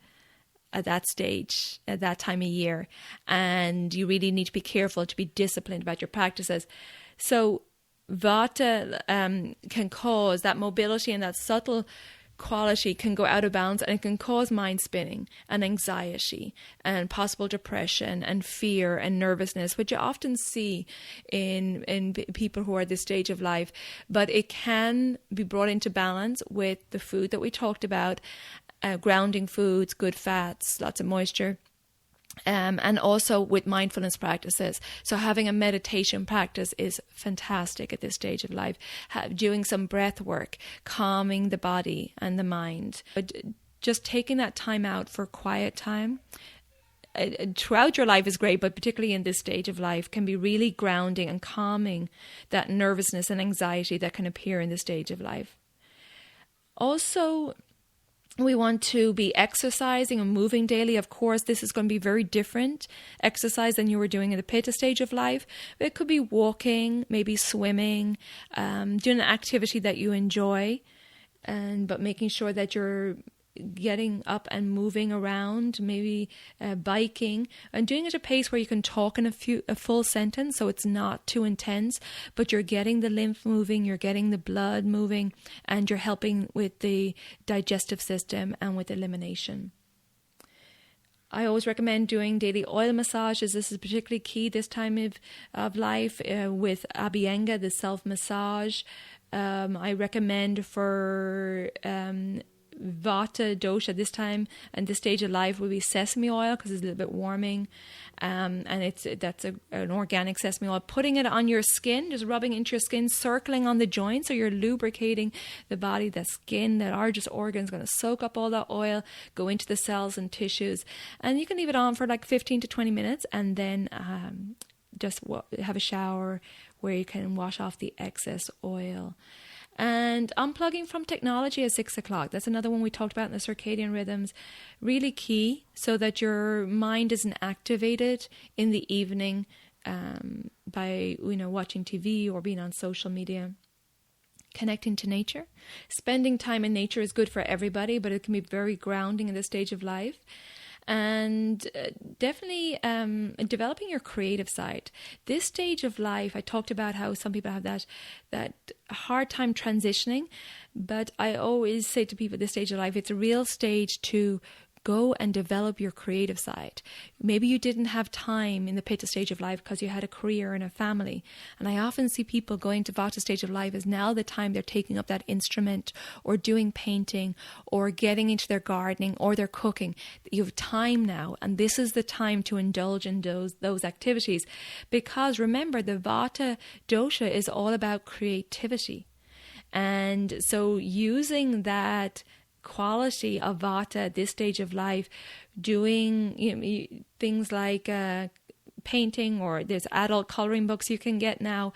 at that stage, at that time of year. And you really need to be careful, to be disciplined about your practices. So Vata can cause that mobility, and that subtle quality can go out of balance, and it can cause mind spinning and anxiety and possible depression and fear and nervousness, which you often see in people who are at this stage of life. But it can be brought into balance with the food that we talked about, grounding foods, good fats, lots of moisture. And also with mindfulness practices. So having a meditation practice is fantastic at this stage of life. Doing some breath work, calming the body and the mind. But just taking that time out for quiet time throughout your life is great, but particularly in this stage of life can be really grounding and calming that nervousness and anxiety that can appear in this stage of life. Also, We want to be exercising and moving daily. Of course, this is going to be very different exercise than you were doing in the Pitta stage of life. It could be walking, maybe swimming, doing an activity that you enjoy, but making sure that you're getting up and moving around, maybe biking, and doing it at a pace where you can talk in a full sentence, so it's not too intense, but you're getting the lymph moving, you're getting the blood moving, and you're helping with the digestive system and with elimination. I always recommend doing daily oil massages. This is particularly key this time of life with Abhyanga, the self-massage. I recommend for Vata dosha this time and this stage of life would be sesame oil, because it's a little bit warming, and that's an organic sesame oil. Putting it on your skin, just rubbing into your skin, circling on the joint, so you're lubricating the body, the skin, the largest organ is going to soak up all that oil, go into the cells and tissues, and you can leave it on for like 15 to 20 minutes, and then just have a shower where you can wash off the excess oil. And unplugging from technology at 6 o'clock. That's another one we talked about in the circadian rhythms. Really key, so that your mind isn't activated in the evening by watching TV or being on social media. Connecting to nature. Spending time in nature is good for everybody, but it can be very grounding in this stage of life. And definitely developing your creative side. This stage of life, I talked about how some people have that hard time transitioning, but I always say to people at this stage of life, it's a real stage to go and develop your creative side. Maybe you didn't have time in the Pitta stage of life because you had a career and a family. And I often see people going to Vata stage of life as now the time they're taking up that instrument or doing painting or getting into their gardening or their cooking. You have time now, and this is the time to indulge in those activities, because remember, the Vata dosha is all about creativity. And so using that quality of Vata at this stage of life, doing things like painting, or there's adult coloring books you can get now,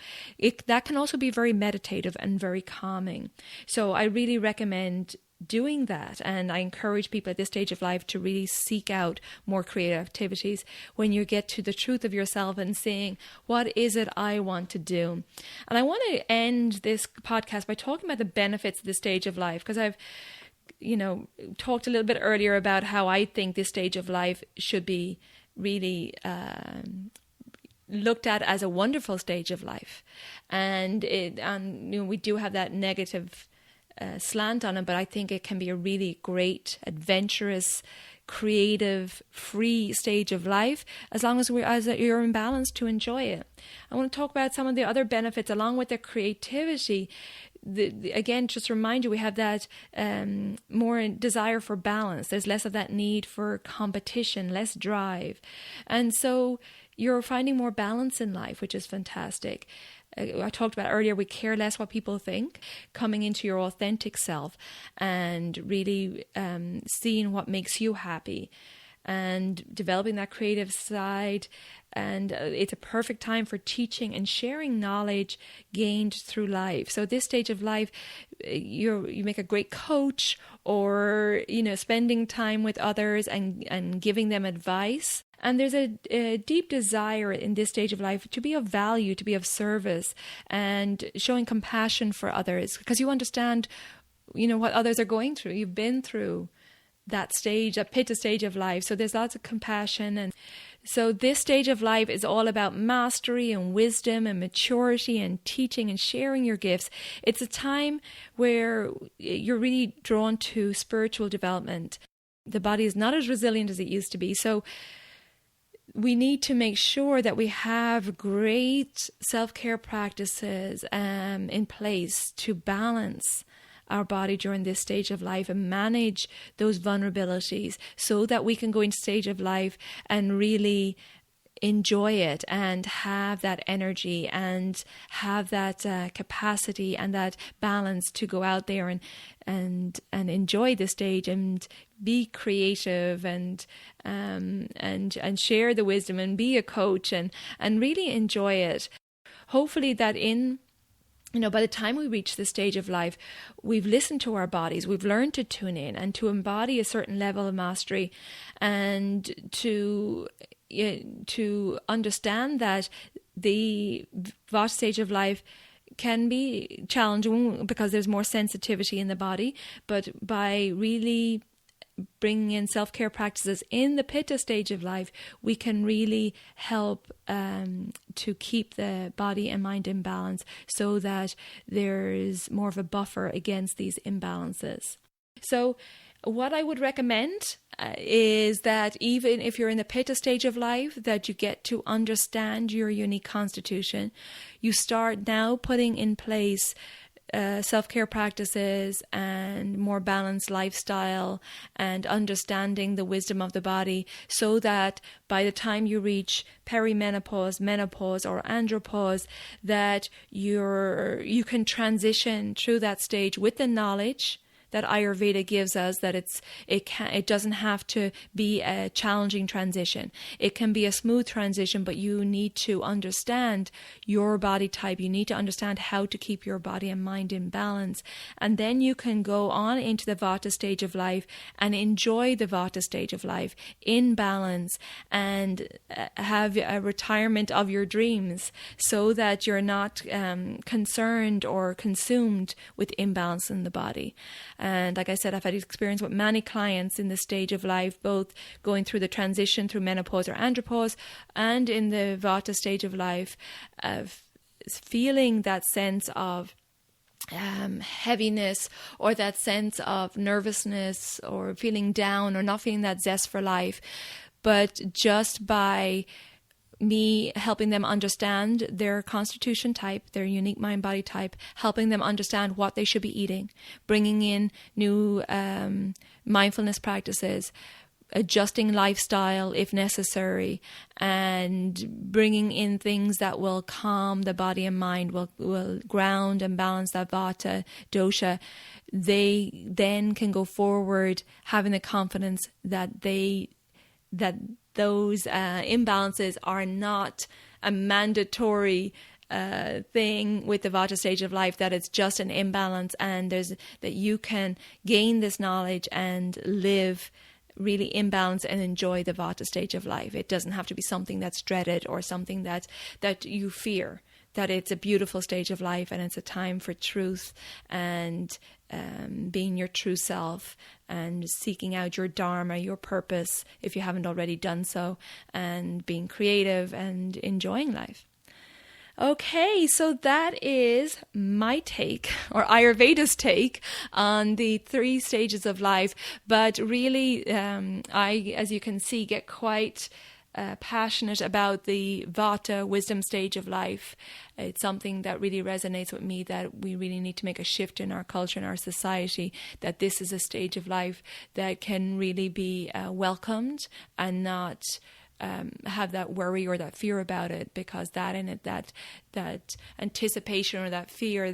that can also be very meditative and very calming. So I really recommend doing that, and I encourage people at this stage of life to really seek out more creative activities when you get to the truth of yourself and saying, what is it I want to do? And I want to end this podcast by talking about the benefits of this stage of life, because I've talked a little bit earlier about how I think this stage of life should be really looked at as a wonderful stage of life, and we do have that negative slant on it, but I think it can be a really great, adventurous, creative, free stage of life, as long as you're in balance to enjoy it. I want to talk about some of the other benefits along with the creativity. Again, just to remind you, we have that more desire for balance. There's less of that need for competition, less drive. And so you're finding more balance in life, which is fantastic. I talked about earlier, we care less what people think, coming into your authentic self and really seeing what makes you happy and developing that creative side. And it's a perfect time for teaching and sharing knowledge gained through life. So this stage of life, you make a great coach, or spending time with others and giving them advice. And there's a deep desire in this stage of life to be of value, to be of service, and showing compassion for others, because you understand, what others are going through. You've been through that stage, that Pitta stage of life. So there's lots of compassion. And so this stage of life is all about mastery and wisdom and maturity and teaching and sharing your gifts. It's a time where you're really drawn to spiritual development. The body is not as resilient as it used to be. So we need to make sure that we have great self-care practices in place to balance our body during this stage of life and manage those vulnerabilities, so that we can go into stage of life and really enjoy it and have that energy and have that capacity and that balance to go out there and enjoy the stage and be creative and share the wisdom and be a coach and really enjoy it. Hopefully that in by the time we reach this stage of life, we've listened to our bodies, we've learned to tune in and to embody a certain level of mastery, and to understand that the Vata stage of life can be challenging because there's more sensitivity in the body. But by really bringing in self-care practices in the Pitta stage of life, we can really help to keep the body and mind in balance, so that there's more of a buffer against these imbalances. So what I would recommend is that even if you're in the Pitta stage of life, that you get to understand your unique constitution. You start now putting in place self-care practices and more balanced lifestyle and understanding the wisdom of the body, so that by the time you reach perimenopause, menopause or andropause, that you can transition through that stage with the knowledge that Ayurveda gives us, that it doesn't have to be a challenging transition. It can be a smooth transition, but you need to understand your body type. You need to understand how to keep your body and mind in balance. And then you can go on into the Vata stage of life and enjoy the Vata stage of life in balance, and have a retirement of your dreams, so that you're not concerned or consumed with imbalance in the body. And like I said, I've had experience with many clients in this stage of life, both going through the transition through menopause or andropause, and in the Vata stage of life, feeling that sense of heaviness, or that sense of nervousness, or feeling down, or not feeling that zest for life. But just by me helping them understand their constitution type, their unique mind-body type, helping them understand what they should be eating, bringing in new mindfulness practices, adjusting lifestyle if necessary, and bringing in things that will calm the body and mind, will ground and balance that Vata dosha, they then can go forward having the confidence that those imbalances are not a mandatory thing with the Vata stage of life, that it's just an imbalance, and that you can gain this knowledge and live really imbalance and enjoy the Vata stage of life. It doesn't have to be something that's dreaded or something that you fear. That it's a beautiful stage of life, and it's a time for truth and being your true self, and seeking out your dharma, your purpose, if you haven't already done so, and being creative and enjoying life. Okay, so that is my take, or Ayurveda's take, on the 3 stages of life. But really, I, as you can see, get quite passionate about the Vata wisdom stage of life. It's something that really resonates with me, that we really need to make a shift in our culture and our society, that this is a stage of life that can really be welcomed, and not have that worry or that fear about it, because that in it, that anticipation or that fear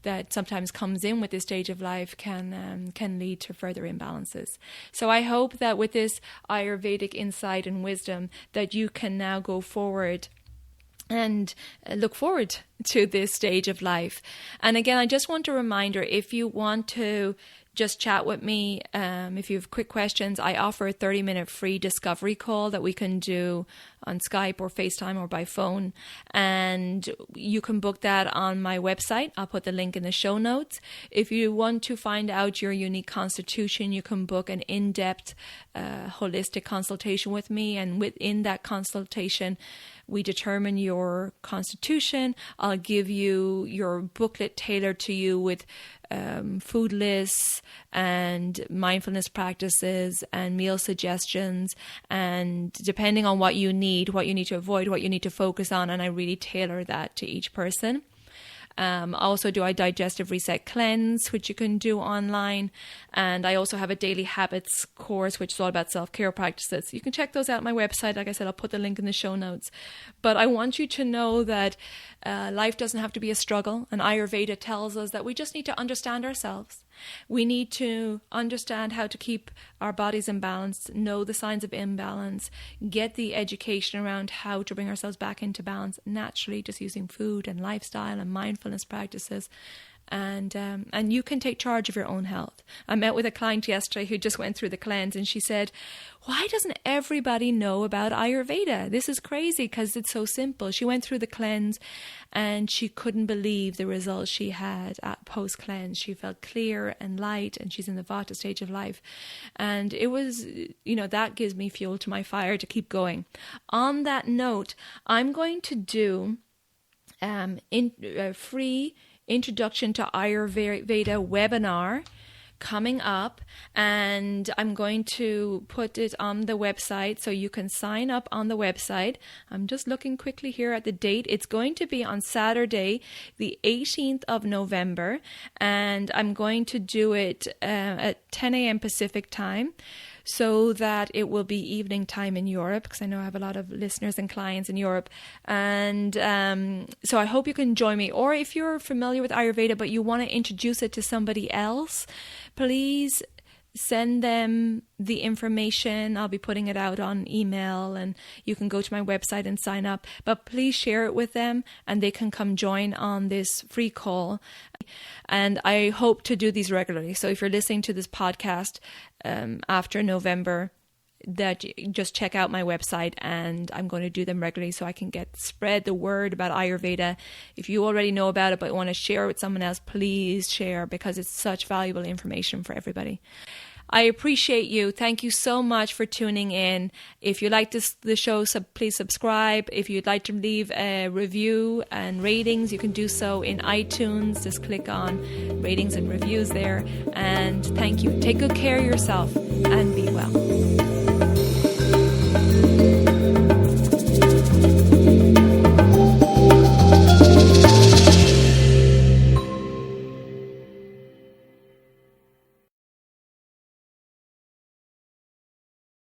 that sometimes comes in with this stage of life can lead to further imbalances. So I hope that with this Ayurvedic insight and wisdom, that you can now go forward and look forward to this stage of life. And again, I just want a reminder, if you want to just chat with me, if you have quick questions, I offer a 30-minute free discovery call that we can do on Skype or FaceTime or by phone. And you can book that on my website. I'll put the link in the show notes. If you want to find out your unique constitution, you can book an in-depth holistic consultation with me. And within that consultation, we determine your constitution. I'll give you your booklet tailored to you with food lists and mindfulness practices and meal suggestions, and depending on what you need to avoid, what you need to focus on, and I really tailor that to each person. Also do a digestive reset cleanse, which you can do online. And I also have a daily habits course, which is all about self-care practices. You can check those out on my website. Like I said, I'll put the link in the show notes. But I want you to know that Life doesn't have to be a struggle. And Ayurveda tells us that we just need to understand ourselves. We need to understand how to keep our bodies in balance, know the signs of imbalance, get the education around how to bring ourselves back into balance naturally, just using food and lifestyle and mindfulness practices. And you can take charge of your own health. I met with a client yesterday who just went through the cleanse, and she said, why doesn't everybody know about Ayurveda? This is crazy because it's so simple. She went through the cleanse and she couldn't believe the results she had at post-cleanse. She felt clear and light, and she's in the Vata stage of life. And it was, that gives me fuel to my fire to keep going. On that note, I'm going to do free Introduction to Ayurveda webinar coming up, and I'm going to put it on the website so you can sign up on the website. I'm just looking quickly here at the date. It's going to be on Saturday, the 18th of November, and I'm going to do it at 10 a.m. Pacific time, so that it will be evening time in Europe, because I know I have a lot of listeners and clients in Europe. And so I hope you can join me. Or if you're familiar with Ayurveda but you want to introduce it to somebody else, please send them the information. I'll be putting it out on email, and you can go to my website and sign up. But please share it with them, and they can come join on this free call. And I hope to do these regularly. So if you're listening to this podcast after November, that you just check out my website, and I'm going to do them regularly so I can spread the word about Ayurveda. If you already know about it but want to share it with someone else, please share, because it's such valuable information for everybody. I appreciate you. Thank you so much for tuning in. If you like the show, please subscribe. If you'd like to leave a review and ratings, you can do so in iTunes. Just click on ratings and reviews there. And thank you. Take good care of yourself and be well.